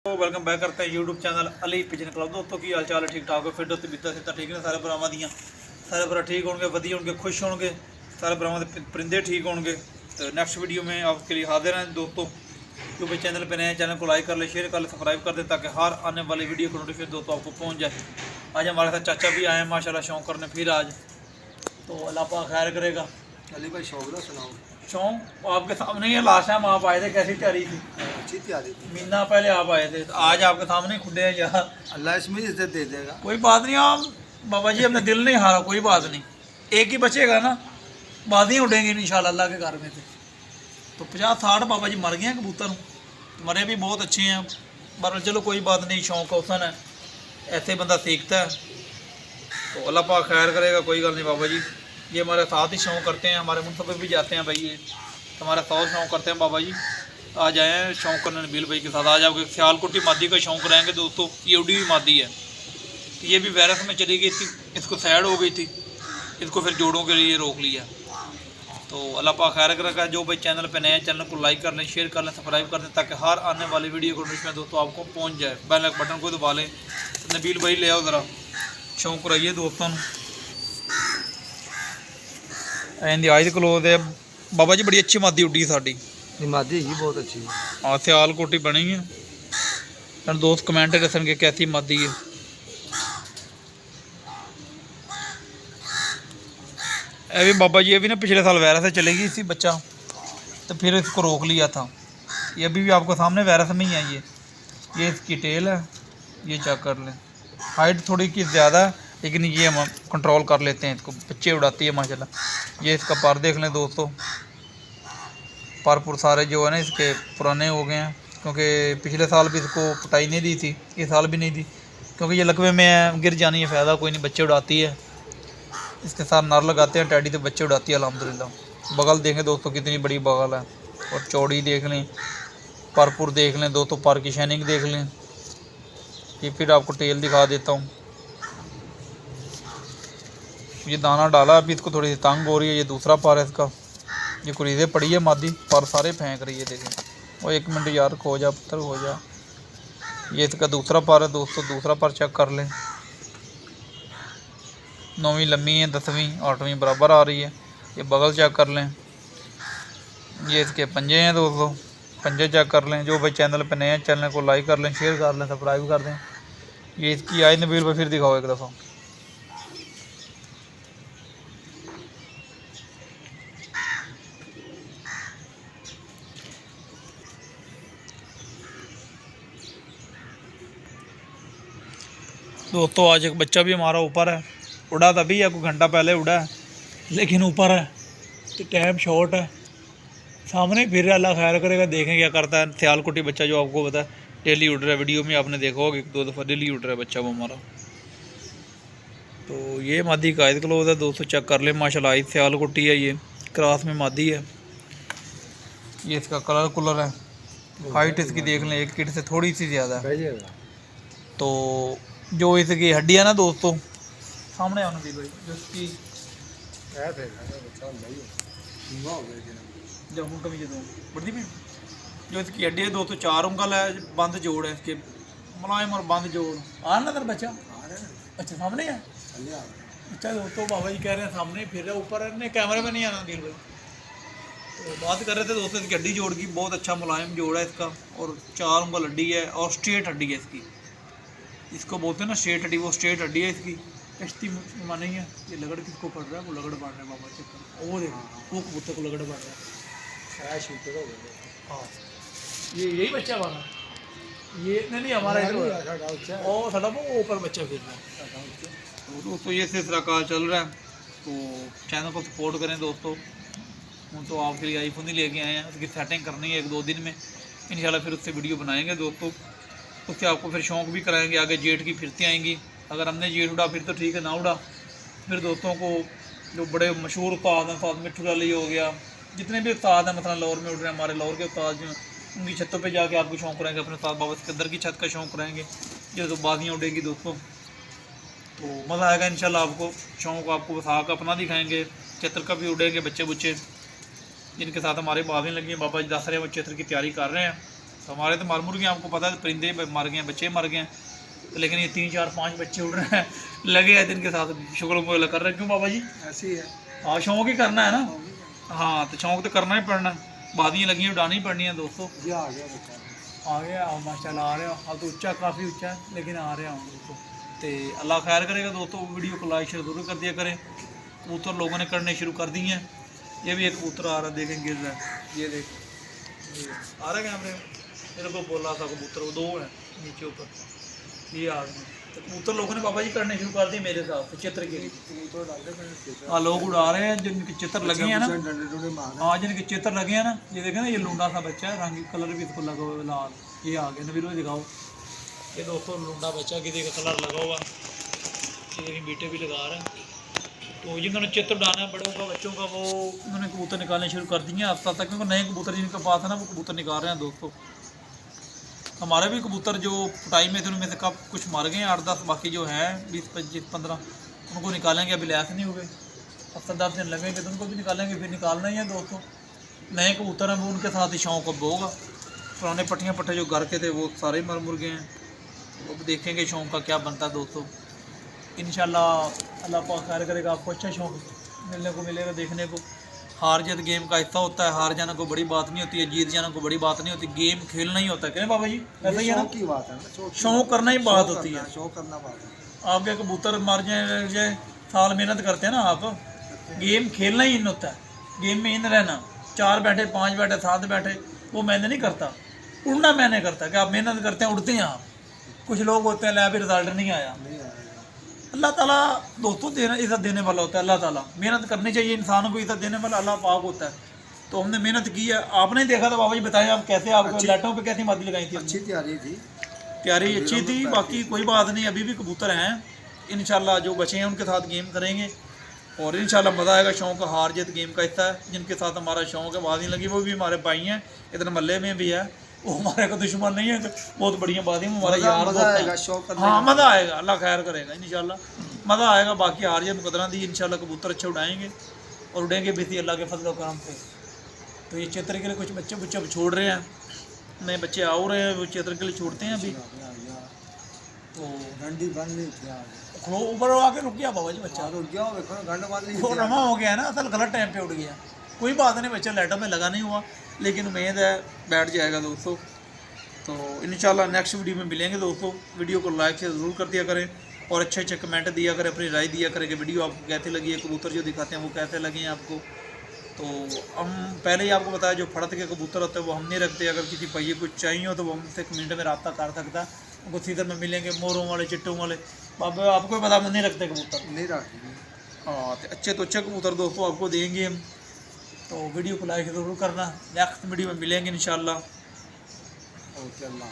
तो welcome back करते हैं YouTube channel Ali pigeon club. दोस्तों की हाल चाल है, ठीक ठाक हो, फिर दोस्तों बीता सीता ठीक ने सारे भरावां दियां, सारे भरा ठीक होंगे, वधिया होंगे, खुश होंगे, सारे भरावां दे परिंदे ठीक होंगे। तो नेक्स्ट वीडियो में आपके लिए हाजिर हैं दोस्तों। यूट्यूब चैनल पर नए चैनल को लाइक कर ले, शेयर कर ले, सब्सक्राइब कर दे ताकि हर आने वाली वीडियो को नोटिफिकेशन दोस्तों आपको पहुँच जाए। आज हमारे साथ चाचा भी आए हैं माशाल्लाह शौक करने फिर आज, तो अल्लाह पाक खैर करेगा। अली भाई शौक ना सुनाओ। शौक आपके सामने ही, लास्ट टाइम आप आए थे कैसी तैयारी थी? अच्छी तैयारी थी। महीना पहले आप आए थे, तो आज आपके सामने ही खुले हैं यहाँ। अल्लाह इसमें इज्जत दे देगा। कोई बात नहीं, आप बाबा जी अपने दिल नहीं हारा, कोई बात नहीं, एक ही बचेगा ना, बातें उठेंगी इंशाल्लाह अल्लाह के घर में थे। तो 50-60 बाबा जी मर गए हैं कबूतर, मरे भी बहुत अच्छे हैं, पर चलो कोई बात नहीं, शौक हौसन है, ऐसे बंदा सीखता है, तो अल्लाह पाक खैर करेगा। कोई गल नहीं बाबा जी, ये हमारे साथ ही शौक करते हैं, हमारे मुंतब भी जाते हैं भाई, ये हमारे साथ शौक करते हैं बाबा जी। आज आए हैं शौक करने नबील भाई के साथ। आज आपके सियालकोटी मादी का शौक रहेंगे दोस्तों। ये उड़ी हुई मादी है, ये भी वायरस में चली गई थी, इसको सैड हो गई थी, इसको फिर जोड़ों के लिए रोक लिया। तो अल्लाह पाक खैर करेगा। जो भाई चैनल पे नए हैं चैनल को लाइक कर लें, शेयर कर लें, सब्सक्राइब कर दें ताकि हर आने वाली वीडियो को नोटिफिकेशन दोस्तों आपको पहुँच जाए। बेल बटन को दबा लें। तो नबील भाई ले आओ ज़रा शौक कराइए दोस्तों। इंदी आज क्लोज है बाबा जी, बड़ी अच्छी मादी उड्डी साड़ी, मादी ही बहुत अच्छी है। हाँ सियालकोटी बनी है। दोस्त कमेंट कर के कैसी मादी है। ये भी बाबा जी, ये भी ना पिछले साल वायरस से चलेगी इसी बच्चा, तो फिर इसको रोक लिया था। ये अभी भी आपको सामने वायरस में ही है। ये इसकी टेल है, ये चेक कर लें। हाइट थोड़ी की ज़्यादा है, लेकिन ये हम कंट्रोल कर लेते हैं, इसको बच्चे उड़ाती है माशाल्लाह। ये इसका पर देख लें दोस्तों, पर सारे जो है ना इसके पुराने हो गए हैं, क्योंकि पिछले साल भी इसको पटाई नहीं दी थी, ये साल भी नहीं दी, क्योंकि ये लकवे में गिर जानी है, फ़ायदा कोई नहीं, बच्चे उड़ाती है। इसके साथ नर लगाते हैं टैडी, तो बच्चे उड़ाती है अल्हम्दुलिल्लाह। बगल देखें दोस्तों कितनी बड़ी बगल है, और चौड़ी देख लें, परपुर देख लें दोस्तों, पर की शाइनिंग देख लें। ये फिर आपको टेल दिखा देता हूँ। ये दाना डाला अभी, इसको थोड़ी सी तंग हो रही है। ये दूसरा पर है इसका, ये कुरीदे पड़ी है मादी, पर सारे फेंक रही है, देखें। वो 1 मिनट यार, खो जा पुत्र हो जा। ये इसका दूसरा पर है दोस्तों, दूसरा पर चेक कर लें। 9वीं लम्बी है, 10वीं 8वीं बराबर आ रही है। ये बगल चेक कर लें। ये इसके पंजे हैं दोस्तों, पंजे चेक कर लें। जो भाई चैनल पे नए हैं चैनल को लाइक कर लें, शेयर कर लें, सब्सक्राइब कर दें। ये इसकी आई नबील भाई फिर दिखाओ एक दफ़ा। दोस्तों आज एक बच्चा भी हमारा ऊपर है, उड़ा तभी है, कोई घंटा पहले उड़ा है, लेकिन ऊपर है तो टाइम शॉर्ट है। सामने फिर अल्लाह खैर करेगा, देखें क्या करता है। सियालकोटी बच्चा जो आपको पता है डेली उड़ रहा है, वीडियो में आपने देखा होगा 1-2 दफ़ा डेली उड़ रहा है बच्चा वो हमारा। तो ये मादी कायद क्लोज है दोस्तों, चेक कर ले माशाल्लाह। आई सियालकोटी है, ये क्रॉस में मादी है। ये इसका कलर कुलर है, हाइट इसकी देख लें, एक किट से थोड़ी सी ज़्यादा है। तो जो इसकी हड्डी है ना दोस्तों, सामने आने दी भाई, जो इसकी जो इसकी हड्डी है दोस्तों, 4 उंगल है, बंद जोड़ है इसके, मुलायम और बंद जोड़। आ ना तेरा बच्चा, अच्छा सामने है। अच्छा दोस्तों बाबा जी कह रहे हैं सामने फिर रहा, ऊपर है, कैमरे में नहीं आना दिल भाई। तो बात कर रहे थे दोस्तों इसकी हड्डी जोड़ की, बहुत अच्छा मुलायम जोड़ है इसका, और 4 उंगल हड्डी है, और स्ट्रेट हड्डी है इसकी। इसको बोलते हैं ना स्ट्रेट हड्डी, वो स्ट्रेट हड्डी है इसकी, कश्ती नहीं है। ये लगड़ किसको पड़ रहा है, वो लगड़ बढ़ रहा है बाबा चक्कर, वो देखो वो कबूतर को लगड़ बढ़ रहा है। हाँ ये यही बच्चा बना, ये नहीं हमारा इधर, और साढ़ा वो ऊपर बच्चा फिर रहा है। दोस्तों ये सिलसिला कार चल रहा है, तो चैनल को सपोर्ट करें दोस्तों। तो आपके लिए आईफोन ही लेके आए हैं, उसकी सेटिंग करनी है 1-2 दिन में इंशाल्लाह, फिर उससे वीडियो बनाएंगे दोस्तों। उससे आपको फिर शौक भी कराएंगे, आगे जेट की फिरती आएंगी। अगर हमने जेट उड़ा फिर तो ठीक है, ना उड़ा फिर दोस्तों को जो बड़े मशहूर उस्ताद हैं, उस्ताद मिट्ठू लाली हो गया, जितने भी उस्ताद हैं, मतलब लाहौर में उड़ रहे हैं हमारे लाहौर के उस्ताद जो हैं, उनकी छतों पे जाके आपको शौक कराएंगे, अपने उस्ताद बाबा सिकंदर की छत का शौक कराएंगे। जो तो बाजियाँ उड़ेगी दोस्तों, तो मज़ा आएगा इंशाल्लाह। आपको शौक आपको वसा का अपना दिखाएँगे, चित्र का भी उड़ेंगे बच्चे बुच्चे जिनके साथ हमारे बाज़ें लगी हैं। बाबा जी दस रहे हैं वो चित्र की तैयारी कर रहे हैं, तो हमारे तो मार मुर्गे आपको पता है परिंदे मर गए हैं, बच्चे मर गए हैं, तो लेकिन ये 3 4 5 बच्चे उड़ रहे हैं, लगे हैं दिन के साथ शुक्र कर रहे हैं। क्यों बाबा जी? ऐसी है। हाँ शौक ही करना है ना। हाँ तो शौक तो करना ही पड़ना है, बादियाँ लगी हैं उड़ानी ही पड़नी है दोस्तों। ये आ गया बच्चा, आ गया माशाल्लाह, आ रहे हो अब तो ऊंचा काफ़ी ऊंचा है लेकिन आ रहे हैं दोस्तों। तो अल्लाह खैर करेगा दोस्तों, वीडियो को लाइक शेयर जरूर कर दिया करें। कबूतर लोगों ने करने शुरू कर दिए हैं। ये भी एक कबूतर आ रहा है, देखें गिर रहा है, ये देख ये आ रहा है कैमरे में, मेरे को बोला था कबूतर वो 2 हैं नीचे ऊपर, ये आ गए। तो कबूतर लोगों ने बाबा जी करने शुरू कर दिए मेरे साथ चित्र के। हाँ लोग उड़ा रहे हैं जिनके चित्र लगे हैं ना, हाँ जिनके चित्र लगे हैं ना, ये देखें ना, ये लूंडा सा बच्चा है, रंग कलर भी इसको लगा हुआ है लाल, ये आ गया नबीर भाई दिखाओ, ये दोस्तों लूंडा बच्चा किसी का कलर लगा हुआ, ये देखिए बीटे भी लगा रहे हैं। तो जिन्होंने चित्र डालना है बड़ों का बच्चों का, वो उन्होंने कबूतर निकालने शुरू कर दिए आस्ता आस्ता, क्योंकि नए कबूतर जिनके पास है ना वो कबूतर निकाल रहे हैं दोस्तों। हमारे भी कबूतर जो फटाई में थे उनमें से कब कुछ मर गए हैं 8-10, बाकी जो हैं 20-25-15 उनको निकालेंगे, अभी लैस नहीं हुए, अब 10 दिन लगेंगे तो उनको भी निकालेंगे, फिर निकालना ही है दोस्तों। नए कबूतर हैं वो उनके साथ ही शौक अब होगा, पुराने पट्टियाँ पट्टे जो घर के थे वो सारे मर मुर्गे हैं, वो भी देखेंगे शौक का क्या बनता है दोस्तों। इंशाल्लाह अल्लाह पाक खैर करेगा, आपको अच्छा शौक मिलने को मिलेगा देखने को। हार जीत गेम का हिस्सा होता है, हार जाना कोई बड़ी बात नहीं होती है, जीत जाना कोई बड़ी बात नहीं होती, गेम खेलना ही होता है। क्या बाबा जी ऐसा ही है ना, की बात है ना, शौक करना ही बात होती है, शौक करना बात है। आपके कबूतर मर जाए साल मेहनत करते हैं ना आप, गेम खेलना ही इन होता है, गेम में इन रहना, 4 बैठे 5 बैठे 7 बैठे वो मैंने नहीं करता, उड़ना मैंने करता कि आप मेहनत करते हैं उड़ते हैं आप। कुछ लोग होते हैं ले अभी रिजल्ट नहीं आया, अल्लाह ताला दोस्तों देना इज़्ज़त देने वाला होता है, अल्लाह ताला मेहनत करनी चाहिए, इंसानों को इज़्ज़त देने वाला अल्लाह पाक होता है। तो हमने मेहनत की है, आपने देखा था बाबा जी, बताएं आप कैसे, आपको लाइटों पे कैसी मादी लगाई थी? अच्छी तैयारी थी, तैयारी अच्छी थी, बाकी कोई बात नहीं, अभी भी कबूतर हैं इंशाल्लाह, जो बचे हैं उनके साथ गेम करेंगे और इंशाल्लाह मज़ा आएगा। शौक का हार जीत गेम का हिस्सा है, जिनके साथ हमारा शौक है बाजी लगी वो भी हमारे भाई हैं, इधर मल्ले में भी है, वो हमारे को दुश्मन नहीं है, बहुत बढ़िया बात है, हमारा यार दोस्त है। हाँ मज़ा आएगा, अल्लाह खैर करेगा इंशाल्लाह मज़ा आएगा। बाकी हार जीत मुकदरा दी इंशाल्लाह, कबूतर अच्छे उड़ाएंगे और उड़ेंगे भी थी अल्लाह के फजल करम से। तो ये चित्र के लिए कुछ बच्चे बुच्चे अब छोड़ रहे हैं, नए बच्चे आ रहे हैं, वो चित्र के लिए छोड़ते हैं अभी। तो डंडी बन रही थी, ऊपर आके रुक गया बाबा जी बच्चा, रुक गया, गंड बन रही वो रमा हो गया ना, असल गलत टाइम पे उड़ गया, कोई बात नहीं, बच्चा लाइटों में लगा नहीं हुआ, लेकिन उम्मीद है बैठ जाएगा दोस्तों। तो इंशाल्लाह नेक्स्ट वीडियो में मिलेंगे दोस्तों। वीडियो को लाइक से ज़रूर कर दिया करें और अच्छे अच्छे कमेंट दिया करें, अपनी राय दिया करें कि वीडियो आपको कैसे लगी है, कबूतर जो दिखाते हैं वो कैसे लगे हैं आपको। तो हम पहले ही आपको बताया जो फड़त के कबूतर होते हैं वो हम नहीं रखते, अगर किसी पहिए कुछ चाहिए हो तो वो हमसे कमेंट में रब्ता कर सकता है, उनको सीजन में मिलेंगे, मोरों वाले चिट्टों वाले, बाबा आपको पता हम नहीं रखते कबूतर, नहीं रखती। हाँ तो अच्छे तो अच्छे कबूतर दोस्तों आपको देंगे हम। तो वीडियो को लाइक ज़रूर करना, नेक्स्ट वीडियो में मिलेंगे इंशाल्लाह। ओके अल्लाह।